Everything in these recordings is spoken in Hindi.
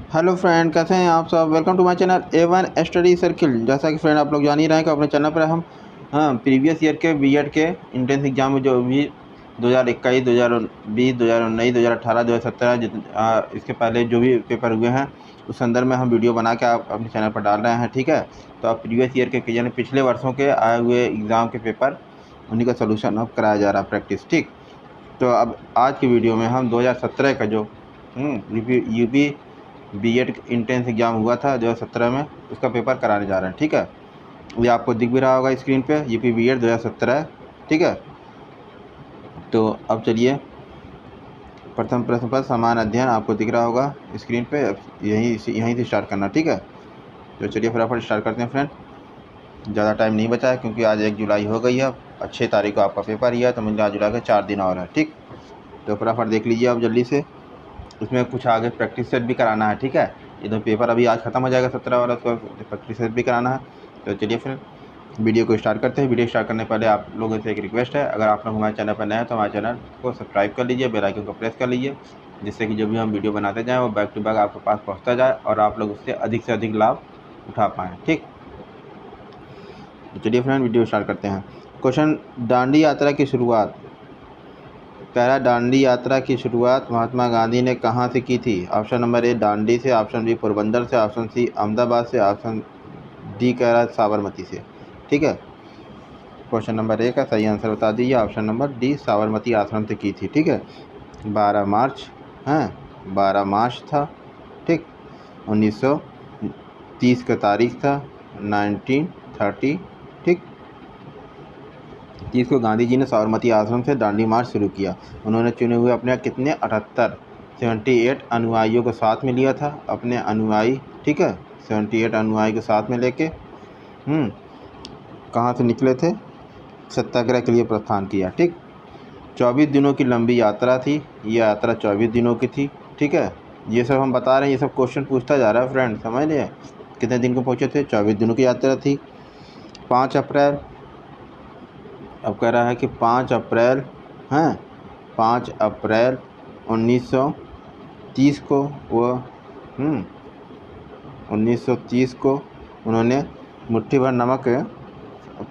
हेलो फ्रेंड, कैसे हैं आप सब। Welcome to my channel A1 study circle. जैसा कि फ्रेंड आप लोग जान ही रहे हैं कि अपने चैनल पर हम प्रीवियस ईयर के बीएड के इंट्रेंस एग्जाम में जो भी 2021, 2020, 2019, 2018, 2017 इसके पहले जो भी पेपर हुए हैं उस संदर्भ में हम वीडियो बना के आप अपने चैनल पर डाल रहे हैं। ठीक है, तो आप प्रीवियस ईयर के यानी पिछले वर्षों के आए हुए एग्ज़ाम के पेपर उन्हीं का सोल्यूशन अब कराया जा रहा है, प्रैक्टिस। ठीक, तो अब आज की वीडियो में हम 2017 का जो यूपी बीएड इंट्रेंस एग्ज़ाम हुआ था 2017 में, उसका पेपर कराने जा रहे हैं। ठीक है, ये आपको दिख भी रहा होगा स्क्रीन पे, यूपी बीएड 2017। ठीक है, तो अब चलिए प्रथम प्रश्न पर समान अध्ययन आपको दिख रहा होगा स्क्रीन पे। यहीं से स्टार्ट करना। ठीक है, तो चलिए फटाफट स्टार्ट करते हैं फ्रेंड। ज़्यादा टाइम नहीं बचा है क्योंकि आज 1 जुलाई हो गई है, 6 तारीख को आपका पेपर ही है, तो मुझे आज जुलाई के 4 दिन और है। ठीक, तो फटाफट देख लीजिए आप जल्दी से। उसमें कुछ आगे प्रैक्टिस सेट भी कराना है। ठीक है, ये तो पेपर अभी आज ख़त्म हो जाएगा 17 वाला, उसको प्रैक्टिस सेट भी कराना है। तो चलिए फिर वीडियो को स्टार्ट करते हैं। वीडियो स्टार्ट करने पहले आप लोगों से एक रिक्वेस्ट है, अगर आप लोग हमारे चैनल पर नए हैं तो हमारे चैनल को सब्सक्राइब कर लीजिए, बेल आइकन को प्रेस कर लीजिए, जिससे कि जो भी हम वीडियो बनाते जाएँ वो बैक टू बैक आपके पास पहुँचता जाए और आप लोग उससे अधिक लाभ उठा पाएँ। ठीक, तो चलिए फ्रेंड वीडियो स्टार्ट करते हैं। क्वेश्चन, दांडी यात्रा की शुरुआत। पहला, दांडी यात्रा की शुरुआत महात्मा गांधी ने कहाँ से की थी। ऑप्शन नंबर ए दांडी से, ऑप्शन बी पोरबंदर से, ऑप्शन सी अहमदाबाद से, ऑप्शन डी कह रहा है साबरमती से। ठीक है, क्वेश्चन नंबर ए का सही आंसर बता दीजिए। ऑप्शन नंबर डी साबरमती आश्रम से की थी। ठीक है, 12 मार्च हैं, 12 मार्च था। ठीक, 1930 का तारीख था, 1930। ठीक, 30 को गांधी जी ने साबरमती आश्रम से दांडी मार्च शुरू किया। उन्होंने चुने हुए अपने कितने 78 अनुयायियों को साथ में लिया था, अपने अनुयायी। ठीक है, 78 अनुयायी को साथ में लेके कहाँ से निकले थे, सत्याग्रह के लिए प्रस्थान किया। ठीक, 24 दिनों की लंबी यात्रा थी, ये यात्रा 24 दिनों की थी। ठीक है, ये सब हम बता रहे हैं, ये सब क्वेश्चन पूछता जा रहा है फ्रेंड, समझ लिए। कितने दिन को पहुँचे थे, 24 दिनों की यात्रा थी। 5 अप्रैल, अब कह रहा है कि 5 अप्रैल हैं, 5 अप्रैल 1930 को वो 1930 को उन्होंने मुट्ठी भर नमक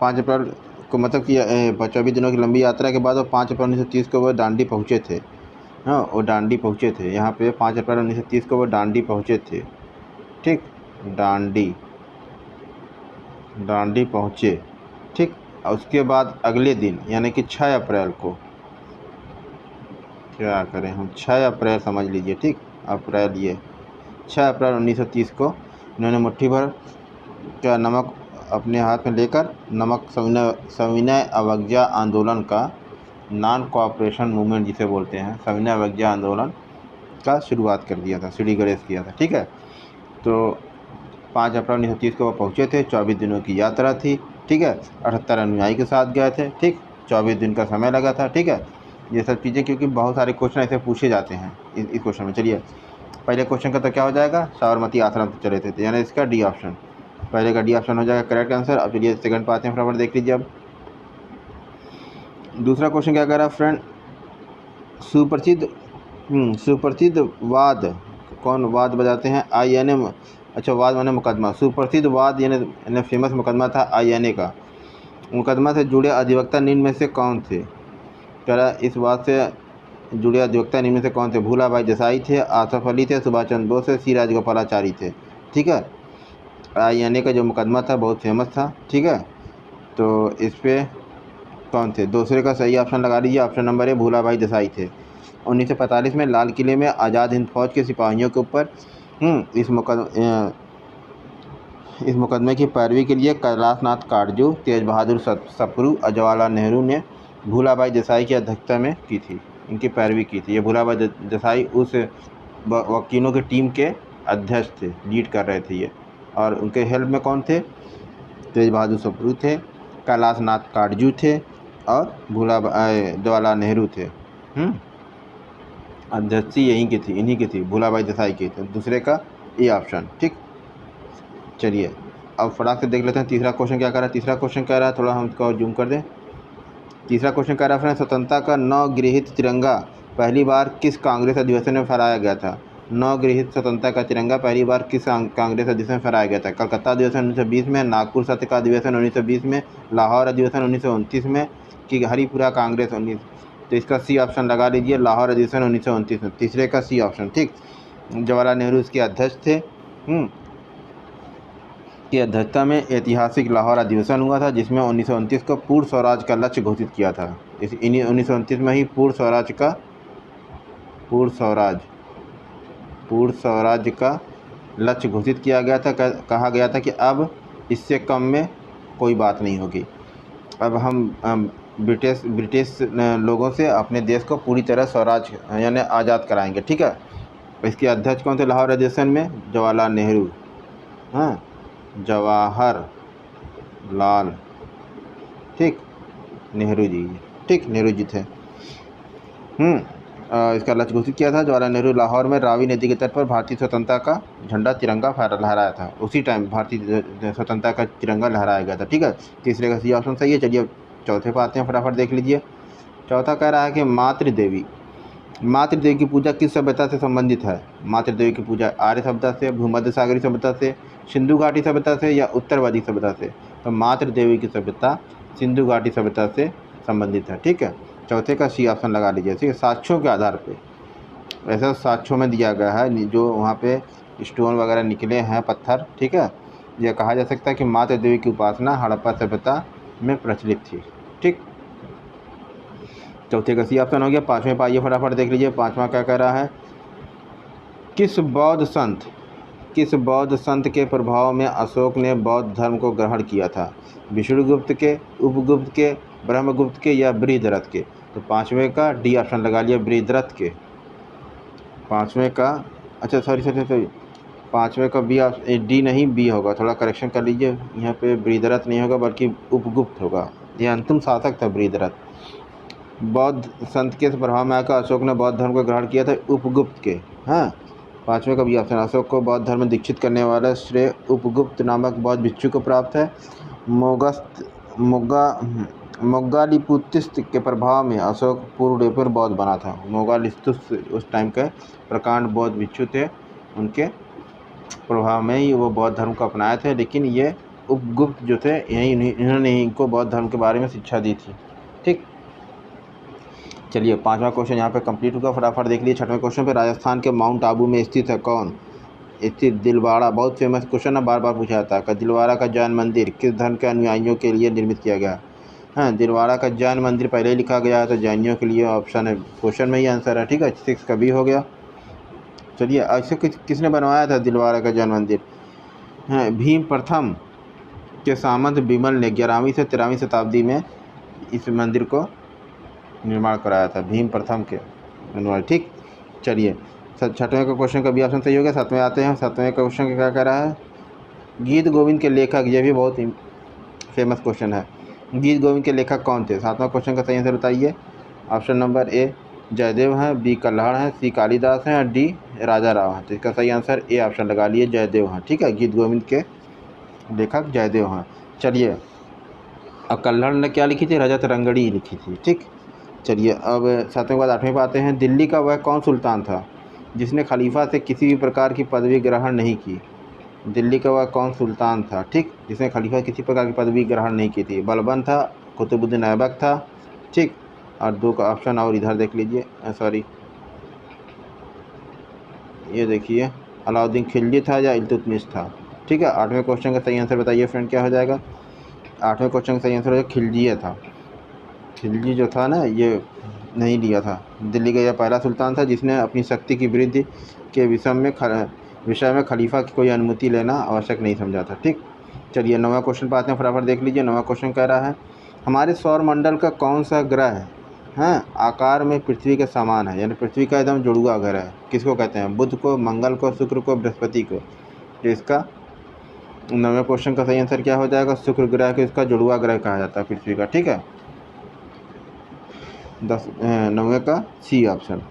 5 अप्रैल को, मतलब कि 24 दिनों की लंबी यात्रा के बाद वो 5 अप्रैल 1930 को वो दांडी पहुँचे थे। हाँ, वो दांडी पहुँचे थे, यहाँ पे 5 अप्रैल 1930 को वो दांडी पहुँचे थे। ठीक, दांडी पहुँचे। ठीक, और उसके बाद अगले दिन यानी कि 6 अप्रैल को, क्या करें हम, 6 अप्रैल समझ लीजिए। ठीक, अप्रैल, ये 6 अप्रैल 1930 को इन्होंने मुट्ठी भर का नमक अपने हाथ में लेकर नमक सविनय अवज्ञा आंदोलन का, नॉन कोऑपरेशन मूवमेंट जिसे बोलते हैं, सविनय अवज्ञा आंदोलन का शुरुआत कर दिया था, श्री गणेश किया था। ठीक है, तो 5 अप्रैल 1930 को वो पहुँचे थे, 24 दिनों की यात्रा थी। ठीक है, 78 अनुयायी के साथ गए थे। ठीक, 24 दिन का समय लगा था। ठीक है, ये सब चीज़ें क्योंकि बहुत सारे क्वेश्चन ऐसे पूछे जाते हैं इस क्वेश्चन में। चलिए पहले क्वेश्चन का तो क्या हो जाएगा, साबरमती आश्रम से चले थे, यानी इसका डी ऑप्शन, पहले का डी ऑप्शन हो जाएगा करेक्ट आंसर। अब चलिए सेकंड पे आते हैं, फटाफट देख लीजिए। अब दूसरा क्वेश्चन क्या कह रहा है फ्रेंड, सुप्रसिद्ध वाद, कौन वाद बजाते हैं, INA। अच्छा, वाद माने मुकदमा, सुप्रसिद्ध वाद यानी फेमस मुकदमा था INA का। मुकदमा से जुड़े अधिवक्ता निम्न में से कौन थे। कह रहा इस बात से जुड़े अधिवक्ता निम्न में से कौन थे, भूलाभाई देसाई थे, आसफ अली थे, सुभाष चंद्र बोस थे, सी राजगोपालाचारी थे। ठीक है, INA का जो मुकदमा था बहुत फेमस था। ठीक है, तो इस पर कौन थे, दूसरे का सही ऑप्शन लगा लीजिए। Option number A Bhulabhai Desai थे। 1945 में लाल किले में आज़ाद हिंद फौज के सिपाहियों के ऊपर इस मुकदमे की पैरवी के लिए कैलाश नाथ काटजू, तेज बहादुर सप्रू और जवाहरलाल नेहरू ने भूलाभाई देसाई की अध्यक्षता में की थी, इनकी पैरवी की थी। ये भूलाभाई देसाई उस वकीलों की टीम के अध्यक्ष थे, लीड कर रहे थे ये, और उनके हेल्प में कौन थे, तेज बहादुर सप्रू थे, कैलाश नाथ काटजू थे और जवाहरलाल नेहरू थे। अध्यक्ष यहीं की थी, इन्हीं की थी, भूलाभाई देसाई की थी। दूसरे का ए ऑप्शन। ठीक, चलिए अब फटाक से देख लेते हैं तीसरा क्वेश्चन क्या कर रहा है। तीसरा क्वेश्चन कह रहा है, थोड़ा हम इसको जूम कर दें। तीसरा क्वेश्चन कह रहा है, स्वतंत्रता का नवगृहित तिरंगा पहली बार किस कांग्रेस अधिवेशन में फहराया गया था। नवगृहित स्वतंत्रता का तिरंगा पहली बार किस कांग्रेस अधिवेशन में फहराया गया था? कलकत्ता अधिवेशन 1920 में, नागपुर सत्र का अधिवेशन 1920 में, लाहौर अधिवेशन 1929 में, कि हरिपुरा कांग्रेस 19। तो इसका सी ऑप्शन लगा लीजिए, लाहौर अधिवेशन 1929 में, तीसरे का सी ऑप्शन। ठीक, जवाहरलाल नेहरू इसके अध्यक्ष थे। की अध्यक्षता में ऐतिहासिक लाहौर अधिवेशन हुआ था, जिसमें 1929 को पूर्ण स्वराज का लक्ष्य घोषित किया था। इस 1929 में ही पूर्ण स्वराज का लक्ष्य घोषित किया गया था। कहा गया था कि अब इससे कम में कोई बात नहीं होगी। अब हम ब्रिटिश लोगों से अपने देश को पूरी तरह स्वराज यानी आज़ाद कराएंगे। ठीक है, इसके अध्यक्ष कौन थे लाहौर अधिवेशन में? जवाहरलाल नेहरू। हाँ, जवाहरलाल ठीक नेहरू जी। ठीक, नेहरू जी थे। इसका लक्ष्य घोषित किया था। जवाहरलाल नेहरू लाहौर में रावी नदी के तट पर भारतीय स्वतंत्रता का झंडा तिरंगा लहराया था। उसी टाइम भारतीय स्वतंत्रता का तिरंगा लहराया गया था। ठीक है, तीसरे का सी ऑप्शन सही है। चलिए चौथे पर आते हैं, फटाफट देख लीजिए। चौथा कह रहा है कि मातृदेवी की पूजा किस सभ्यता से संबंधित है? मातृदेवी की पूजा आर्य सभ्यता से, भूमध्य सागरीय सभ्यता से, सिंधु घाटी सभ्यता से, या उत्तर वैदिक सभ्यता से? तो मातृदेवी की सभ्यता सिंधु घाटी सभ्यता से संबंधित है। ठीक है, चौथे का सी ऑप्शन लगा लीजिए। ठीक है, साक्ष्यों के आधार पे, ऐसा साक्ष्यों में दिया गया है, जो वहाँ पे स्टोन वगैरह निकले हैं, पत्थर। ठीक है, यह कहा जा सकता है कि मातृदेवी की उपासना हड़प्पा सभ्यता में प्रचलित थी। ठीक, चौथे का सी ऑप्शन हो गया। पाँचवें पर आइए, फटाफट देख लीजिए। पाँचवा क्या कह रहा है? किस बौद्ध संत के प्रभाव में अशोक ने बौद्ध धर्म को ग्रहण किया था? विष्णुगुप्त के, उपगुप्त के, ब्रह्मगुप्त के, या बृहद्रथ के? तो पाँचवें का डी ऑप्शन लगा लिया, बृहद्रथ के। पाँचवें का सॉरी पाँचवें का बी डी नहीं, बी होगा। थोड़ा करेक्शन कर लीजिए, यहाँ पे बृहद्रथ नहीं होगा बल्कि उपगुप्त होगा। यह अंतिम शासक था बृहद्रथ। बौद्ध संत के प्रभाव में आकर अशोक ने बौद्ध धर्म को ग्रहण किया था, उपगुप्त के। हाँ, पाँचवें का भी ऑप्शन। अशोक को बौद्ध धर्म में दीक्षित करने वाला श्रेय उपगुप्त नामक बौद्ध भिक्षु को प्राप्त है। मोगालिपुत्तिस्त के प्रभाव में अशोक पूर्व बौद्ध बना था। मोगालिपुत्तिस्त उस टाइम के प्रकांड बौद्ध भिक्षु थे, उनके प्रभाव में ही वो बौद्ध धर्म को अपनाए थे। लेकिन ये उपगुप्त जो थे, इन्होंने इनको बौद्ध धर्म के बारे में शिक्षा दी थी। ठीक, चलिए पांचवा क्वेश्चन यहाँ पे कंप्लीट होगा, फटाफट देख लीजिए। छठवें क्वेश्चन पे, राजस्थान के माउंट आबू में स्थित है कौन? स्थित दिलवाड़ा, बहुत फेमस क्वेश्चन है, बार बार पूछा जाता है। दिलवाड़ा का जैन मंदिर किस धर्म के अनुयायियों के लिए निर्मित किया गया? हाँ, दिलवाड़ा का जैन मंदिर पहले ही लिखा गया है, तो जैनियों के लिए ऑप्शन है, क्वेश्चन में ही आंसर है। ठीक है, 6 का भी हो गया। चलिए, ऐसे किसने बनवाया था दिलवाड़ा का जैन मंदिर? हाँ, भीम प्रथम के सामंत बिमल ने 11वीं से 13वीं शताब्दी में इस मंदिर को निर्माण कराया था, भीम प्रथम के अनुयायी। ठीक, चलिए छठवें का क्वेश्चन का भी ऑप्शन सही हो गया। सातवें आते हैं। सातवें क्वेश्चन क्या कह रहा है? गीत गोविंद के लेखक, ये भी बहुत फेमस क्वेश्चन है। गीत गोविंद के लेखक कौन थे? सातवां क्वेश्चन का सही आंसर बताइए। ऑप्शन नंबर ए जयदेव हैं, बी कल्हड़ हैं, सी कालिदास हैं, और डी राजा राव हैं। तो इसका सही आंसर ए ऑप्शन लगा लिए, जयदेव हैं। ठीक है, गीत गोविंद के लेखक जयदेव हैं। चलिए, अब कल्हड़ ने क्या लिखी थी? रजत रंगड़ी लिखी थी। ठीक, चलिए अब सातवें के बाद आठवें पर आते हैं। दिल्ली का वह कौन सुल्तान था जिसने खलीफा से किसी भी प्रकार की पदवी ग्रहण नहीं की? दिल्ली का वह कौन सुल्तान था, ठीक, जिसने खलीफा किसी प्रकार की पदवी ग्रहण नहीं की थी? बलबन था, कुतुबुद्दीन ऐबक था। ठीक, और 2 का ऑप्शन और इधर देख लीजिए, सॉरी ये देखिए, अलाउद्दीन खिलजी था या इल्तुतमिश था। ठीक है, आठवें क्वेश्चन का सही आंसर बताइए फ्रेंड, क्या हो जाएगा? आठवें क्वेश्चन का सही आंसर हो, खिलजी था। खिलजी जो था ना, ये नहीं लिया था। दिल्ली का यह पहला सुल्तान था जिसने अपनी शक्ति की वृद्धि के विषय में खलीफा की कोई अनुमति लेना आवश्यक नहीं समझा था। ठीक, चलिए 9वां क्वेश्चन पर आते हैं, फटाफट देख लीजिए। 9वां क्वेश्चन कह रहा है, हमारे सौर मंडल का कौन सा ग्रह है आकार में पृथ्वी के समान है, यानी पृथ्वी का एकदम जुड़वा ग्रह है? किसको कहते हैं? बुध को, मंगल को, शुक्र को, बृहस्पति को? तो इसका 9वें क्वेश्चन का सही आंसर क्या हो जाएगा? शुक्र ग्रह को इसका जुड़वा ग्रह कहा जाता है पृथ्वी का। ठीक है, 9वें का सी ऑप्शन।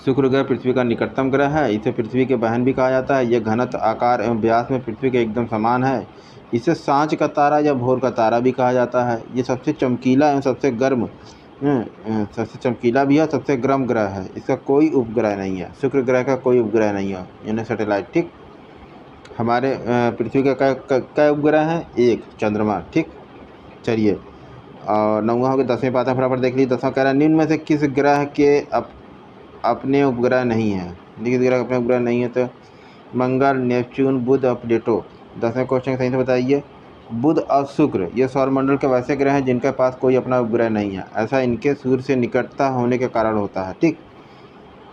शुक्र ग्रह पृथ्वी का निकटतम ग्रह है, इसे पृथ्वी के बहन भी कहा जाता है। यह घनत्व, आकार एवं व्यास में पृथ्वी के एकदम समान है। इसे सांझ का तारा या भोर का तारा भी कहा जाता है। ये सबसे चमकीला एवं सबसे गर्म सबसे चमकीला भी है, सबसे गर्म ग्रह है, इसका कोई उपग्रह नहीं है, शुक्र ग्रह का कोई उपग्रह नहीं है यानी सैटेलाइट। ठीक, हमारे पृथ्वी का क्या उपग्रह है? एक, चंद्रमा। ठीक, चलिए। और 9वां हो गया, 10वें पाता फटाफट देख लीजिए। 10वां कह रहा है निम्न में से किस ग्रह के अपने उपग्रह नहीं है? किस ग्रह के अपने उपग्रह नहीं है? तो मंगल, नेपच्यून, बुध और प्लूटो। 10वें क्वेश्चन सही से बताइए। बुध और शुक्र ये सौरमंडल के वैसे ग्रह हैं जिनके पास कोई अपना उपग्रह नहीं है, ऐसा इनके सूर्य से निकटता होने के कारण होता है। ठीक,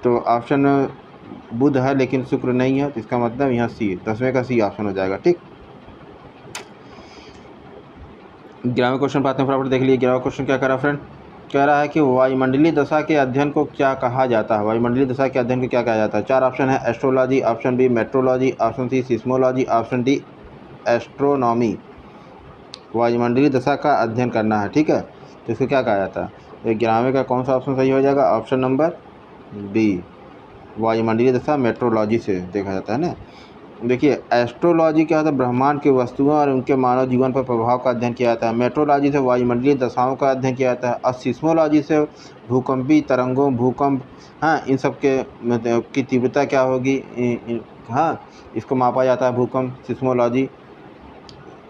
तो ऑप्शन बुध है लेकिन शुक्र नहीं है, तो इसका मतलब यहाँ सी, 10वें का सी ऑप्शन हो जाएगा। ठीक, 11वें क्वेश्चन पाते हैं, फटाफट देख लीजिए। 11वां क्वेश्चन क्या कह रहा है फ्रेंड? कह रहा है कि वायुमंडलीय दशा के अध्ययन को क्या कहा जाता है? वायुमंडलीय दशा के अध्ययन को क्या कहा जाता है? 4 ऑप्शन है। Astrology, option B meteorology, option C seismology, option D astronomy. वायुमंडलीय दशा का अध्ययन करना है, ठीक है, तो इसको क्या कहा जाता है? तो 11वें का कौन सा ऑप्शन सही हो जाएगा? ऑप्शन नंबर बी, वायुमंडलीय दशा मेट्रोलॉजी से देखा जाता है ना। देखिए, एस्ट्रोलॉजी क्या होता है? ब्रह्मांड की वस्तुओं और उनके मानव जीवन पर प्रभाव का अध्ययन किया जाता है। मेट्रोलॉजी से वायुमंडलीय दशाओं का अध्ययन किया जाता है। और सिस्मोलॉजी से भूकंपी तरंगों, भूकंप, हाँ, इन सब के मतलब की तीव्रता क्या होगी, हाँ, इसको मापा जाता है भूकंप, सिस्मोलॉजी।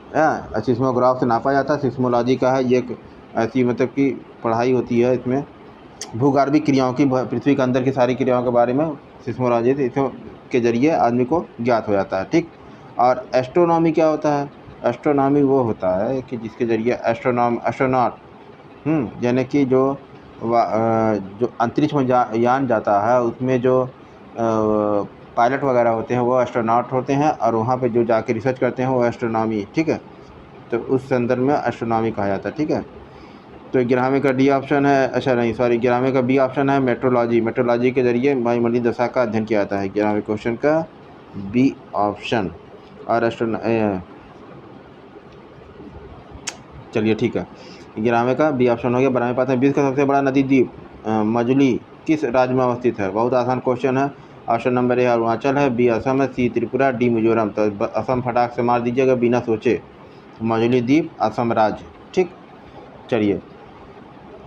हाँ, सिस्मोग्राफ से नापा जाता है। सिस्मोलॉजी का है ये एक ऐसी मतलब कि पढ़ाई होती है, इसमें भूगर्भीय क्रियाओं की, पृथ्वी के अंदर की सारी क्रियाओं के बारे में सिस्मोलॉजी के जरिए आदमी को ज्ञात हो जाता है। ठीक, और एस्ट्रोनॉमी क्या होता है? एस्ट्रोनॉमी वो होता है कि जिसके जरिए एस्ट्रोनॉट यानी कि जो अंतरिक्ष में यान जाता है, उसमें जो पायलट वगैरह होते हैं वो एस्ट्रोनॉट होते हैं, और वहाँ पे जो जाके रिसर्च करते हैं वो एस्ट्रोनॉमी। ठीक है, तो उस संदर्भ में एस्ट्रोनॉमी कहा जाता है। ठीक है, तो 11वें का डी ऑप्शन है, अच्छा नहीं सॉरी, 11वें का बी ऑप्शन है मेट्रोलॉजी। मेट्रोलॉजी के जरिए वायुमंडलीय दशा का अध्ययन किया जाता है। 11वें क्वेश्चन का बी ऑप्शन। और चलिए ठीक है, 11वें का बी ऑप्शन हो गया। 12वें पाते हैं, विश्व का सबसे बड़ा नदी द्वीप मजुली किस राज्य में अवस्थित है? बहुत आसान क्वेश्चन है। ऑप्शन नंबर ए अरुणाचल है, बी असम है, सी त्रिपुरा, डी मिजोरम। तो असम फटाक से मार दीजिएगा बिना सोचे, मजुली द्वीप असम राज्य। ठीक, चलिए।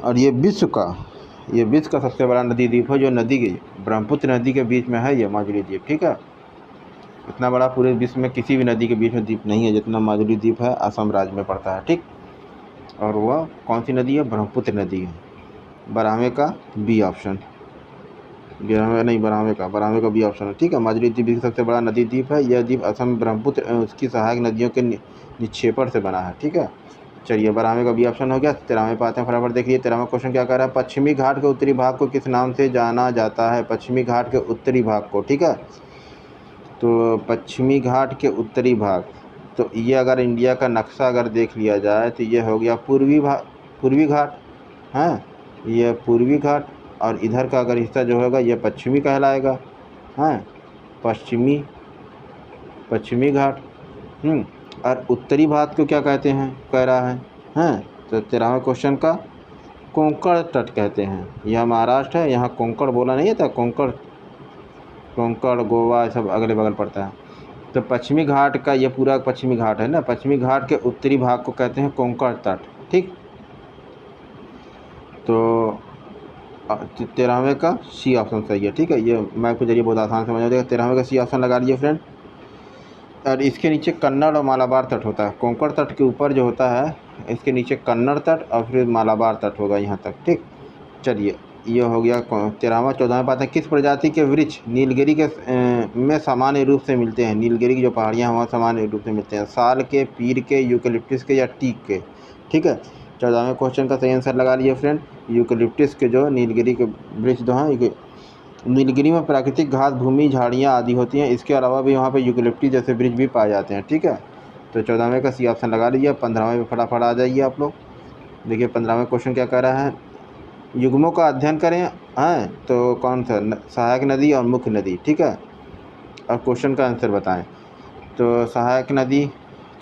और ये विश्व का सबसे बड़ा नदी द्वीप है, जो नदी की ब्रह्मपुत्र नदी के बीच में है ये माजुली द्वीप। ठीक है, इतना बड़ा पूरे विश्व में किसी भी नदी के बीच में द्वीप नहीं है जितना माजुली द्वीप है, असम राज्य में पड़ता है। ठीक, और वह कौन सी नदी है? ब्रह्मपुत्र नदी है। 12वें का बी ऑप्शन, 11वें नहीं, 12वें का बी ऑप्शन है। ठीक है, माजुली द्वीप विश्व का सबसे बड़ा नदी द्वीप है। यह द्वीप असम ब्रह्मपुत्र उसकी सहायक नदियों के निक्षेपण से बना है। ठीक है, चलिए, 12वें का बी ऑप्शन हो गया। 13वें पे आते हैं, फटाफट देखिए। 13वां क्वेश्चन क्या कर रहा है? पश्चिमी घाट के उत्तरी भाग को किस नाम से जाना जाता है? पश्चिमी घाट के उत्तरी भाग को, ठीक है, तो पश्चिमी घाट के उत्तरी भाग, तो ये अगर इंडिया का नक्शा अगर देख लिया जाए तो ये हो गया पूर्वी घाट, हाँ, ये पूर्वी घाट, और इधर का अगर हिस्सा जो होगा ये पश्चिमी कहलाएगा, हाँ, पश्चिमी घाट। और उत्तरी भाग को क्या कहते हैं, कह रहा है, हाँ, तो 13वें क्वेश्चन का कोंकण तट कहते हैं। यह महाराष्ट्र है, यहाँ कोंकण बोला नहीं था, कोंकण गोवा सब अगले बगल पड़ता है। तो पश्चिमी घाट का ये पूरा पश्चिमी घाट है ना, पश्चिमी घाट के उत्तरी भाग को कहते हैं कोंकण तट। ठीक, तो 13वें का सी ऑप्शन सही है। ठीक है, ये मैप के जरिए बहुत आसान समझ आ जाएगा। 13वें का सी ऑप्शन लगा लीजिए फ्रेंड। और इसके नीचे कन्नड़ और मालाबार तट होता है। कोंकण तट के ऊपर जो होता है, इसके नीचे कन्नड़ तट और फिर मालाबार तट होगा यहाँ तक। ठीक, चलिए, ये हो गया 13वां। 14वें पाते हैं, किस प्रजाति के वृक्ष नीलगिरी के में सामान्य रूप से मिलते हैं? नीलगिरी की जो पहाड़ियाँ हैं वहाँ सामान्य रूप से मिलते हैं। साल के, पीर के, यूकेलिप्टिस के या टीक के? ठीक है, 14वें क्वेश्चन का सही आंसर लगा लिए फ्रेंड। यूकेलिप्टिस के जो नीलगिरी के वृक्ष जो हैं, नीलगिरी में प्राकृतिक घास भूमि, झाड़ियाँ आदि होती हैं। इसके अलावा भी वहाँ पे यूकेलिप्टिस जैसे वृक्ष भी पाए जाते हैं। ठीक है, तो 14वें का सी ऑप्शन लगा लीजिए। 15वें में फटाफट आ जाइए आप लोग। देखिए 15वां क्वेश्चन क्या कह रहा है? युग्मों का अध्ययन करें हैं तो कौन सा? सहायक नदी और मुख्य नदी। ठीक है, और क्वेश्चन का आंसर बताएं। तो सहायक नदी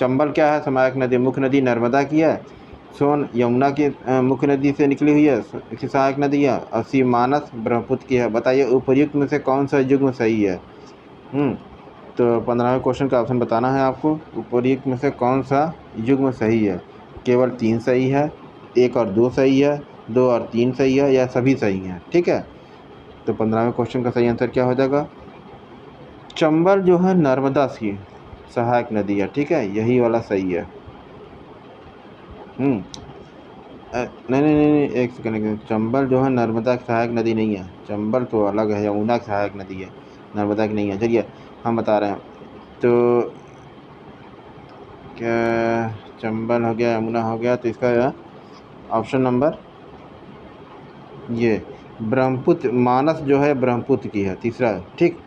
चंबल क्या है? सहायक नदी। मुख्य नदी नर्मदा की है। सोन यमुना की मुख्य नदी से निकली हुई है, इसकी सहायक नदी है। और सी मानस ब्रह्मपुत्र की है। बताइए उपर्युक्त में से कौन सा युग्म सही है? तो 15वें क्वेश्चन का ऑप्शन बताना है आपको। उपर्युक्त में से कौन सा युग्म सही है? केवल 3 सही है, 1 और 2 सही है, 2 और 3 सही है या सभी सही हैं, ठीक है। तो 15वें क्वेश्चन का सही आंसर क्या हो जाएगा? चंबल जो है नर्मदा की सहायक नदी है, ठीक है, यही वाला सही है। नहीं नहीं नहीं नहीं, एक सेकंड, चंबल जो है नर्मदा की सहायक नदी नहीं है, चंबल तो अलग है, यमुना की सहायक नदी है, नर्मदा की नहीं है। चलिए हम बता रहे हैं, तो क्या चंबल हो गया, यमुना हो गया, तो इसका ऑप्शन नंबर ये ब्रह्मपुत्र, मानस जो है ब्रह्मपुत्र की है, तीसरा, ठीक,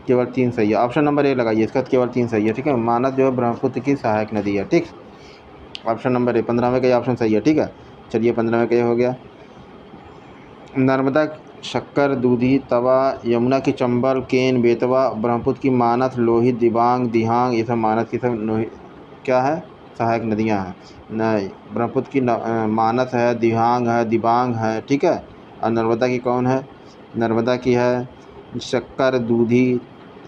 केवल 3 सही है। ऑप्शन नंबर 1 लगाइए, इसका केवल 3 सही है, ठीक है। मानस जो है ब्रह्मपुत्र की सहायक नदी है, ठीक। ऑप्शन नंबर 15वें का ये ऑप्शन सही है, ठीक है। चलिए 15वें का ये हो गया। नर्मदा शक्कर, दूधी, तवा, यमुना की चंबल, केन, बेतवा, ब्रह्मपुत्र की मानस, लोहित, दिबांग, दिहांग, ये सब मानस की सब क्या है, सहायक नदियां हैं। नहीं, ब्रह्मपुत्र की मानस है, दिहांग है, दिबांग है, ठीक है। और नर्मदा की कौन है? नर्मदा की है शक्कर, दूधी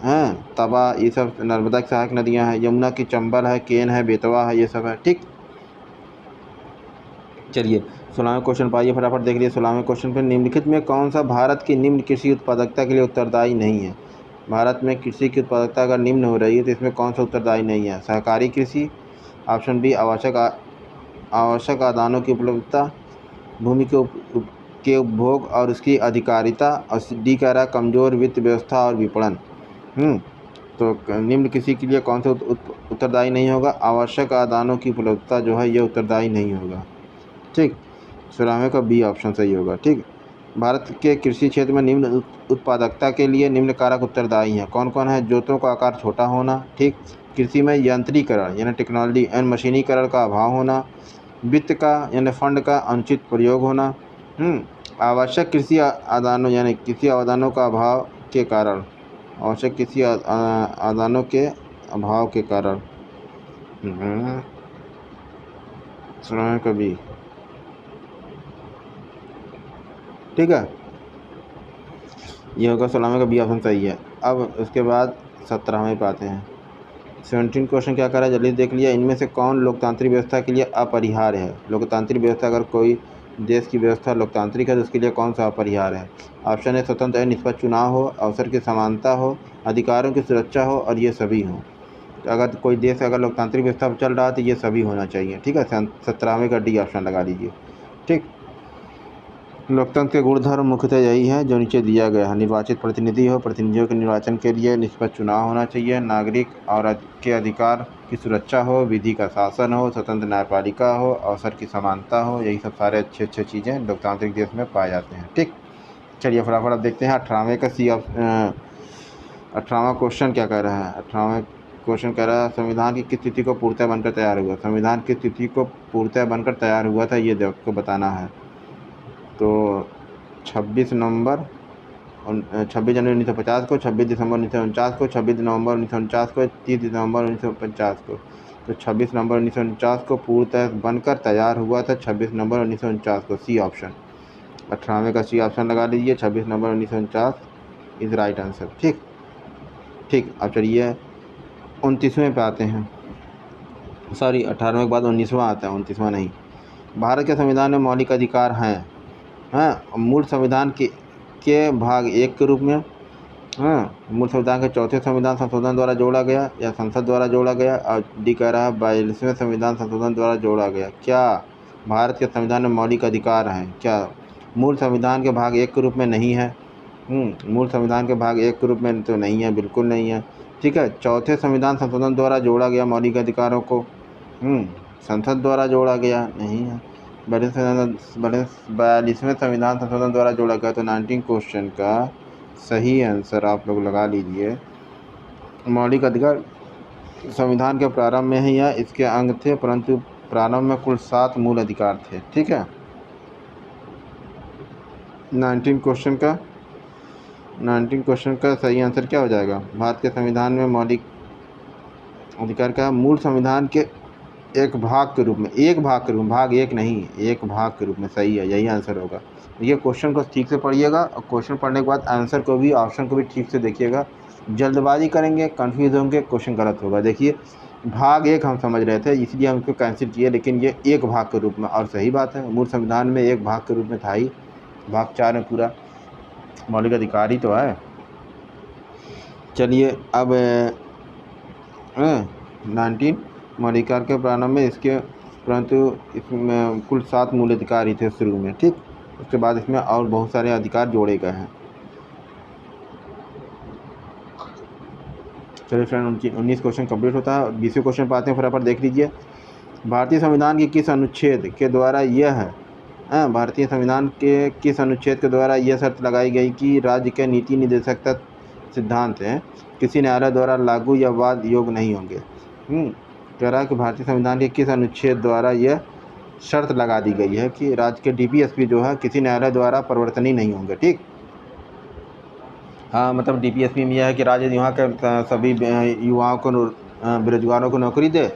हैं, तवा, ये सब नर्मदा की सहायक नदियां हैं। यमुना की चंबल है, केन है, बेतवा है, ये सब है, ठीक। चलिए 16वें क्वेश्चन पर आइए, फटाफट देख लीजिए। 16वें क्वेश्चन पर निम्नलिखित में कौन सा भारत की निम्न कृषि उत्पादकता के लिए उत्तरदायी नहीं है? भारत में कृषि की उत्पादकता अगर निम्न हो रही है तो इसमें कौन सा उत्तरदायी नहीं है? सहकारी कृषि, ऑप्शन बी आवश्यक आदानों की उपलब्धता, भूमि के उपभोग और उसकी अधिकारिता, और डी कह रहा है कमज़ोर वित्त व्यवस्था और विपणन। तो निम्न कृषि के लिए कौन सा उत्तरदायी नहीं होगा? आवश्यक आदानों की उपलब्धता जो है ये उत्तरदायी नहीं होगा, ठीक। 16वें का बी ऑप्शन सही होगा, ठीक। भारत के कृषि क्षेत्र में निम्न उत्पादकता के लिए निम्न कारक उत्तरदायी हैं, कौन कौन है? जोतों का आकार छोटा होना, ठीक। कृषि में यंत्रीकरण यानी टेक्नोलॉजी एंड मशीनीकरण का अभाव होना, वित्त का यानी फंड का अनुचित प्रयोग होना, आवश्यक कृषि आदानों यानी कृषि आदानों का अभाव के कारण, आवश्यक कृषि आदानों के अभाव के कारण। 16वें का बी, ठीक है, ये होगा 16वें का बी ऑप्शन सही है। अब उसके बाद 17वें पे आते हैं। 17 क्वेश्चन क्या कर रहा है, जल्दी देख लिया। इनमें से कौन लोकतांत्रिक व्यवस्था के लिए अपरिहार्य है? लोकतांत्रिक व्यवस्था, अगर कोई देश की व्यवस्था लोकतांत्रिक है तो उसके लिए कौन सा अपरिहार्य है? ऑप्शन है स्वतंत्र एवं निष्पक्ष चुनाव हो, अवसर की समानता हो, अधिकारों की सुरक्षा हो, और ये सभी हों। तो अगर कोई देश अगर लोकतांत्रिक व्यवस्था पर चल रहा है तो ये सभी होना चाहिए, ठीक है। 17वें का डी ऑप्शन लगा लीजिए, ठीक। लोकतंत्र के गुणधर्म मुख्यतः यही है जो नीचे दिया गया है। निर्वाचित प्रतिनिधि हो, प्रतिनिधियों के निर्वाचन के लिए निष्पक्ष चुनाव होना चाहिए, नागरिक और के अधिकार की सुरक्षा हो, विधि का शासन हो, स्वतंत्र न्यायपालिका हो, अवसर की समानता हो, यही सब सारे अच्छे अच्छे चीज़ें लोकतांत्रिक देश में पाए जाते हैं, ठीक। चलिए फटाफट अब देखते हैं 18वें का सी 18वां क्वेश्चन क्या कह रहा है। 18वां क्वेश्चन कह रहा है संविधान की किस तिथि को पूर्णतः बनकर तैयार हुआ? संविधान किस तिथि को पूर्णतः बनकर तैयार हुआ था ये आपको बताना है। तो 26 नवंबर 26 जनवरी 1950 को, 26 दिसंबर 1949 को, 26 नवंबर 1949 को, 30 नवंबर 1950 को। तो 26 नवंबर 1949 को पूर्णतः बनकर तैयार हुआ था, 26 नवंबर 1949 को, सी ऑप्शन। 18वें का सी ऑप्शन लगा लीजिए, 26 नवंबर 1949 इज राइट आंसर, ठीक ठीक। अब चलिए 29वें पे आते हैं, सॉरी 18वें के बाद 19वां आता है, 29वां नहीं। भारत के संविधान में मौलिक अधिकार हैं, मूल संविधान के भाग 1 के रूप में, मूल संविधान के चौथे संविधान संशोधन द्वारा जोड़ा गया या संसद द्वारा जोड़ा गया, और डी कह रहा है 42वें संविधान संशोधन द्वारा जोड़ा गया। क्या भारत के संविधान में मौलिक अधिकार हैं? क्या मूल संविधान के भाग 1 के रूप में नहीं है? मूल संविधान के भाग 1 के रूप में तो नहीं है, बिल्कुल नहीं है, ठीक है। चौथे संविधान संशोधन द्वारा जोड़ा गया मौलिक अधिकारों को, संसद द्वारा जोड़ा गया नहीं है। 42वें संविधान संशोधन द्वारा जोड़ा गया। तो 19 क्वेश्चन का सही आंसर आप लोग लगा लीजिए। मौलिक अधिकार संविधान के प्रारंभ में ही या इसके अंग थे, परंतु प्रारंभ में कुल 7 मूल अधिकार थे, ठीक है। 19 क्वेश्चन का सही आंसर क्या हो जाएगा? भारत के संविधान में मौलिक अधिकार का मूल संविधान के एक भाग के रूप में, भाग 1 नहीं, एक भाग के रूप में, सही है, यही आंसर होगा। ये क्वेश्चन को ठीक से पढ़िएगा, और क्वेश्चन पढ़ने के बाद आंसर को भी, ऑप्शन को भी ठीक से देखिएगा। जल्दबाजी करेंगे, कंफ्यूज होंगे, क्वेश्चन गलत होगा। देखिए भाग एक हम समझ रहे थे, इसलिए हम इसको कैंसिल किए, लेकिन ये एक भाग के रूप में, और सही बात है, मूल संविधान में एक भाग के रूप में था ही, भाग 4 में पूरा मौलिक अधिकार ही तो है। चलिए अब 19 मौलिकाधिकार के प्रारंभ में इसके, परंतु इसमें कुल 7 मूल अधिकार ही थे शुरू में, ठीक। उसके बाद इसमें और बहुत सारे अधिकार जोड़े गए हैं। चलिए फ्रेंड, 19 क्वेश्चन कंप्लीट होता है। 20वें क्वेश्चन पर आते हैं, फटाफट देख लीजिए। भारतीय संविधान के किस अनुच्छेद के द्वारा यह भारतीय संविधान के किस अनुच्छेद के द्वारा यह शर्त लगाई गई कि राज्य के नीति निर्देशक सिद्धांत हैं किसी न्यायालय द्वारा लागू या वाद योग्य नहीं होंगे। कह रहा है कि भारतीय संविधान के किस अनुच्छेद द्वारा यह शर्त लगा दी गई है कि राज्य के डीपीएसपी जो है किसी न्यायालय द्वारा परिवर्तनीय नहीं होंगे, ठीक। हाँ, मतलब डीपीएसपी में यह है कि राज्य यहाँ के सभी युवाओं को, बेरोजगारों को नौकरी दे।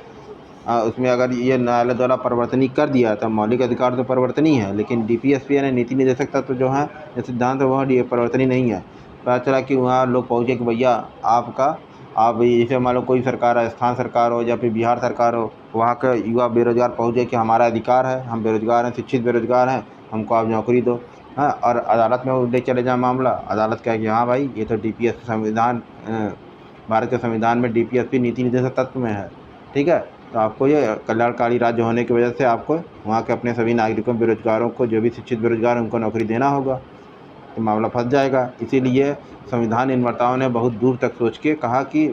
उसमें अगर ये न्यायालय द्वारा परिवर्तनीय कर दिया तो मौलिक अधिकार तो परिवर्तनीय है, लेकिन डीपीएसपी यानी नीति निर्देशक तत्व जो है, जो सिद्धांत है, वह परिवर्तनीय नहीं है। पता चला कि वहाँ लोग पहुँचे कि भैया आप जैसे मान लो कोई सरकार, राजस्थान सरकार हो या फिर बिहार सरकार हो, वहाँ के युवा बेरोजगार पहुँचे कि हमारा अधिकार है, हम बेरोजगार हैं, शिक्षित बेरोजगार हैं, हमको आप नौकरी दो। हाँ, और अदालत में वो ले चले जाए मामला, अदालत कहे कि हाँ भाई, ये तो डीपीएसपी संविधान, भारत के संविधान में डीपीएसपी नीति निर्देशक तत्व में है, ठीक है। तो आपको ये कल्याणकारी राज्य होने की वजह से आपको वहाँ के अपने सभी नागरिकों, बेरोजगारों को, जो भी शिक्षित बेरोजगार हैं, उनको नौकरी देना होगा, तो मामला फंस जाएगा। इसीलिए संविधान निर्माताओं ने बहुत दूर तक सोच के कहा कि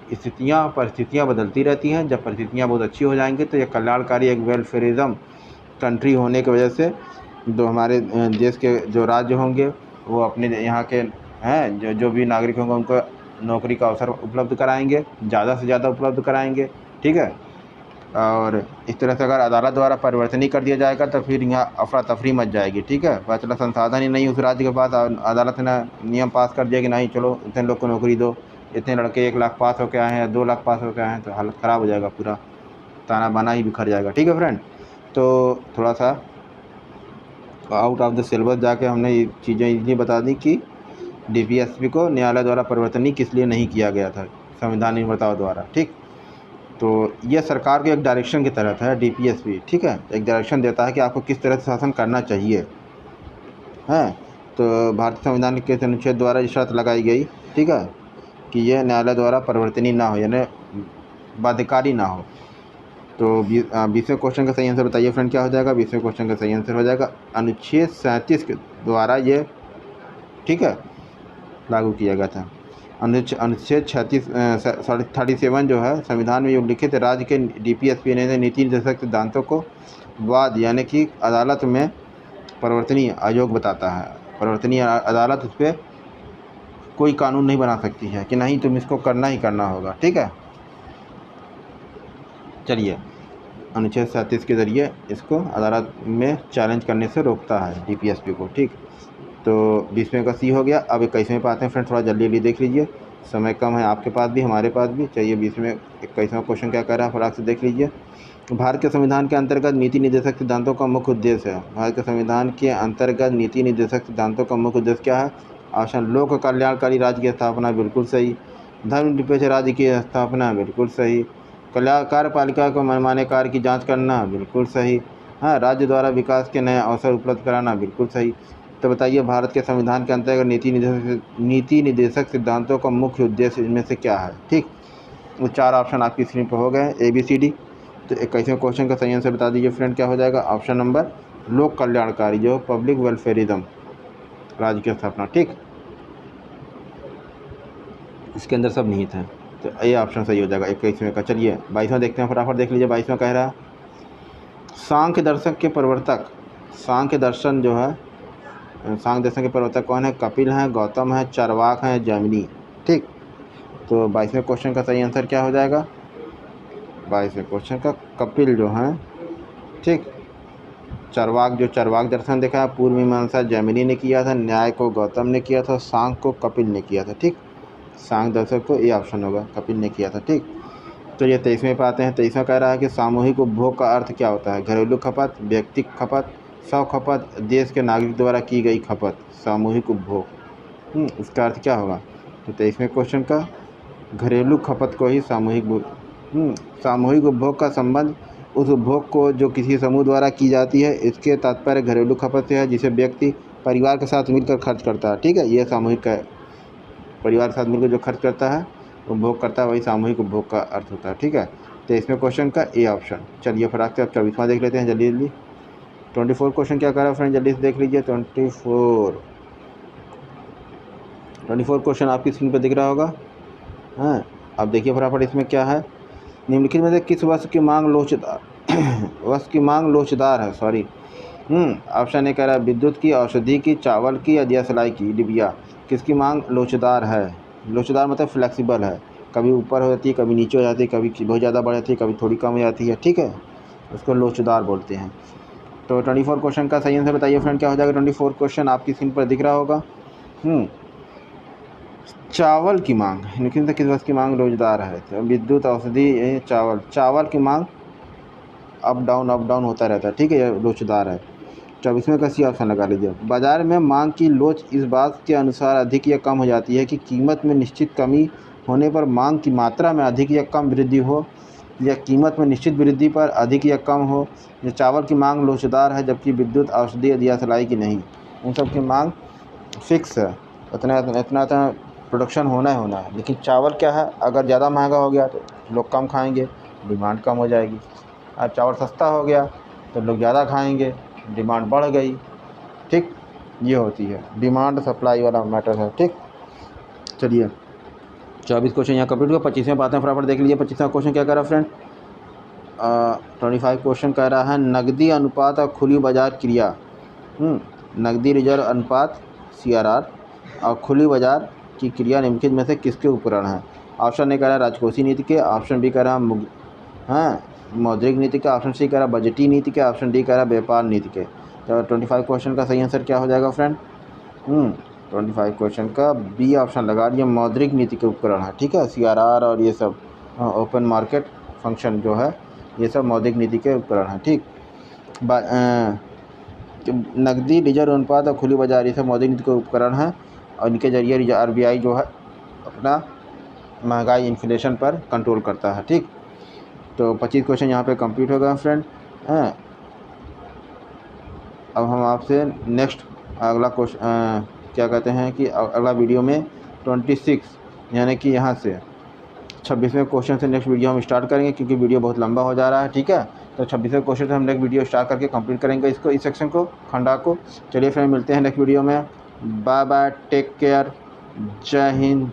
परिस्थितियाँ बदलती रहती हैं, जब परिस्थितियाँ बहुत अच्छी हो जाएंगी तो ये कल्याणकारी एक वेलफेयरिज्म कंट्री होने की वजह से जो हमारे देश के जो राज्य होंगे वो अपने यहाँ के हैं जो भी नागरिक होंगे उनको नौकरी का अवसर उपलब्ध कराएंगे, ज़्यादा से ज़्यादा उपलब्ध कराएंगे, ठीक है। और इस तरह से अगर अदालत द्वारा परिवर्तनीय कर दिया जाएगा तो फिर यहाँ अफरा तफरी मच जाएगी, ठीक है। पता चला संसाधन ही नहीं उस राज्य के पास, अदालत ने नियम पास कर दिया कि नहीं, चलो इतने लोग को नौकरी दो, इतने लड़के 1 लाख पास होकर आए हैं, 2 लाख पास होकर आए हैं, तो हालत ख़राब हो जाएगा, पूरा ताना बाना ही बिखर जाएगा, ठीक है फ्रेंड। तो थोड़ा सा आउट ऑफ द सिलेबस जाके हमने ये चीज़ें इसलिए बता दी कि डीपीएसपी को न्यायालय द्वारा परिवर्तनीय किस लिए नहीं किया गया था संविधान निर्माताओं द्वारा, ठीक। तो यह सरकार के एक डायरेक्शन के तहत है डीपीएसपी, ठीक है, एक डायरेक्शन देता है कि आपको किस तरह से शासन करना चाहिए, है। तो भारतीय संविधान के अनुच्छेद द्वारा ये शर्त लगाई गई, ठीक है, कि यह न्यायालय द्वारा परिवर्तनीय ना हो, यानी बाध्यकारी ना हो। तो 20वें क्वेश्चन का सही आंसर बताइए फ्रेंड, क्या हो जाएगा। 20वें क्वेश्चन का सही आंसर हो जाएगा अनुच्छेद 37 के द्वारा ये, ठीक है, लागू किया गया था। अनुच्छेद 37 जो है संविधान में उल्लिखित राज्य के डीपीएसपी ने नीति निर्देशक सिद्धांतों को वाद यानी कि अदालत में परिवर्तनीय अयोग्य बताता है। परिवर्तनीय अदालत उस पर कोई कानून नहीं बना सकती है कि नहीं तुम इसको करना ही करना होगा, ठीक है। चलिए, अनुच्छेद 37 के ज़रिए इसको अदालत में चैलेंज करने से रोकता है डीपीएसपी को, ठीक। तो 20वें का सी हो गया। अब 21वें पे आते हैं फ्रेंड, थोड़ा जल्दी देख लीजिए, समय कम है आपके पास भी हमारे पास भी। चाहिए 20वें 21वां क्वेश्चन क्या कह रहा है, फटाक से देख लीजिए। भारत के संविधान के अंतर्गत नीति निर्देशक सिद्धांतों का मुख्य उद्देश्य है। भारत के संविधान के अंतर्गत नीति निर्देशक सिद्धांतों का मुख्य उद्देश्य क्या है। ऑप्शन लोक कल्याणकारी राज्य की स्थापना, बिल्कुल सही। धर्मनिरपेक्ष राज्य की स्थापना, बिल्कुल सही। कार्यपालिका को मनमाने कार्य की जांच करना, बिल्कुल सही। हाँ, राज्य द्वारा विकास के नए अवसर उपलब्ध कराना, बिल्कुल सही। तो बताइए भारत के संविधान के अंतर्गत नीति निर्देशक सिद्धांतों का मुख्य उद्देश्य इनमें से क्या है, ठीक। वो 4 ऑप्शन आपकी स्क्रीन पर हो गए, ABCD। तो 21वें क्वेश्चन का सही आंसर बता दीजिए फ्रेंड, क्या हो जाएगा। ऑप्शन नंबर लोक कल्याणकारी, जो पब्लिक वेलफेयरिज्म राज्य की स्थापना, ठीक। इसके अंदर सब निहित हैं, तो ये ऑप्शन सही हो जाएगा 21वें का। चलिए 22वां देखते हैं, फटाफट देख लीजिए। 22वां कह रहा है सांख्य दर्शन के प्रवर्तक, सांख्य दर्शन जो है, सांख्य दर्शन के प्रवर्तक कौन है। कपिल हैं, गौतम है, चार्वाक हैं, जैमिनी, ठीक। तो 22वें क्वेश्चन का सही आंसर क्या हो जाएगा। 22वें क्वेश्चन का कपिल जो हैं, ठीक। चार्वाक, जो चार्वाक दर्शन देखा है, पूर्व मीमांसा जैमिनी ने किया था, न्याय को गौतम ने किया था, सांख्य को कपिल ने किया था, ठीक। सांख्य दर्शक को ये ऑप्शन होगा, कपिल ने किया था, ठीक। तो ये 23वें पे आते हैं। 23वां कह रहा है कि सामूहिक उपभोग का अर्थ क्या होता है। घरेलू खपत, व्यक्तिगत खपत, स्व खपत, देश के नागरिक द्वारा की गई खपत। सामूहिक उपभोग, इसका अर्थ क्या होगा। तो 23वें क्वेश्चन का घरेलू खपत को ही सामूहिक सामूहिक उपभोग का संबंध उस उपभोग को जो किसी समूह द्वारा की जाती है, इसके तात्पर्य घरेलू खपत से है, जिसे व्यक्ति परिवार के साथ मिलकर खर्च करता है। ठीक है, ये सामूहिक का परिवार के साथ मिलकर जो खर्च करता है, उपभोग करता है, वही सामूहिक उपभोग का अर्थ होता है। ठीक है, तो इसमें क्वेश्चन का ए ऑप्शन। चलिए फिर आगे आप 24वां देख लेते हैं जल्दी जल्दी। 24 क्वेश्चन क्या कर रहा है फ्रेंड, जल्दी से देख लीजिए। 24 क्वेश्चन आपकी स्क्रीन पर दिख रहा होगा। हाँ, अब देखिए फटाफट इसमें क्या है। निम्नलिखित में से किस वस्तु की मांग लोचदार वस्तु की मांग लोचदार है, सॉरी। ऑप्शन ए कह रहा है विद्युत की, औषधि की, चावल की या दिया सलाई की। डिबिया, किसकी मांग लोचदार है? लोचदार मतलब फ्लेक्सिबल है, कभी ऊपर हो जाती है, कभी नीचे हो जाती है, कभी बहुत ज़्यादा बढ़ जाती है, कभी थोड़ी कम हो जाती है। ठीक है, उसको लोचदार बोलते हैं। तो 24 क्वेश्चन का सही आंसर बताइए फ्रेंड, क्या हो जाएगा? 24 क्वेश्चन आपकी स्क्रीन पर दिख रहा होगा। चावल की मांग, लेकिन किस वस्तु की मांग रोजगार है? तो विद्युत, औषधि, चावल की मांग अप डाउन होता रहता है। ठीक है, ये लोचदार है। 24वें का सी ऑप्शन लगा लीजिए। बाजार में मांग की लोच इस बात के अनुसार अधिक या कम हो जाती है कि कीमत में निश्चित कमी होने पर मांग की मात्रा में अधिक या कम वृद्धि हो, या कीमत में निश्चित वृद्धि पर अधिक या कम हो। ये चावल की मांग लोचदार है, जबकि विद्युत, औषधि या दिया सलाई की नहीं। उन सब की मांग फिक्स है, इतना प्रोडक्शन होना ही होना है। लेकिन चावल क्या है, अगर ज़्यादा महंगा हो गया तो लोग कम खाएंगे, डिमांड कम हो जाएगी। अब चावल सस्ता हो गया तो लोग ज़्यादा खाएंगे, डिमांड बढ़ गई। ठीक, ये होती है डिमांड सप्लाई वाला मैटर है। ठीक, चलिए 24 क्वेश्चन यहाँ कंप्लीट हुआ। 25वें बातें फटाफट देख लीजिए। 25वां क्वेश्चन क्या कर रहा है फ्रेंड? 25 क्वेश्चन कह रहा है नकदी अनुपात और खुली बाजार क्रिया। नकदी रिजर्व अनुपात CRR और खुली बाजार की क्रिया निम्नलिखित में से किसके उपकरण है? ऑप्शन ए कह रहा है राजकोषीय नीति के, ऑप्शन बी कह रहा है मौद्रिक नीति का, ऑप्शन सी कह रहा है बजटीय नीति के, ऑप्शन डी कह रहा है व्यापार नीति के। तो 25 क्वेश्चन का सही आंसर क्या हो जाएगा फ्रेंड? 25 क्वेश्चन का बी ऑप्शन लगा दिया, मौद्रिक नीति के उपकरण है। ठीक है, CRR और ये सब ओपन मार्केट फंक्शन जो है, ये सब मौद्रिक नीति के उपकरण हैं। ठीक, नकदी रिजर्व अनुपात और खुली बाजार ये सब मौद्रिक नीति के उपकरण हैं, और इनके जरिए RBI जो है अपना महंगाई इन्फ्लेशन पर कंट्रोल करता है। ठीक, तो 25 क्वेश्चन यहाँ पे कंप्लीट हो गए फ्रेंड। अब हम आपसे नेक्स्ट अगला क्वेश्चन क्या कहते हैं कि अगला वीडियो में 26 यानी कि यहाँ से 26वें क्वेश्चन से नेक्स्ट वीडियो हम स्टार्ट करेंगे, क्योंकि वीडियो बहुत लंबा हो जा रहा है। ठीक है, तो 26वें क्वेश्चन से हम नेक्स्ट वीडियो स्टार्ट करके कंप्लीट करेंगे इसको, इस सेक्शन को, खंडा को। चलिए फ्रेंड, मिलते हैं नेक्स्ट वीडियो में। बाय बाय, टेक केयर, जय हिंद।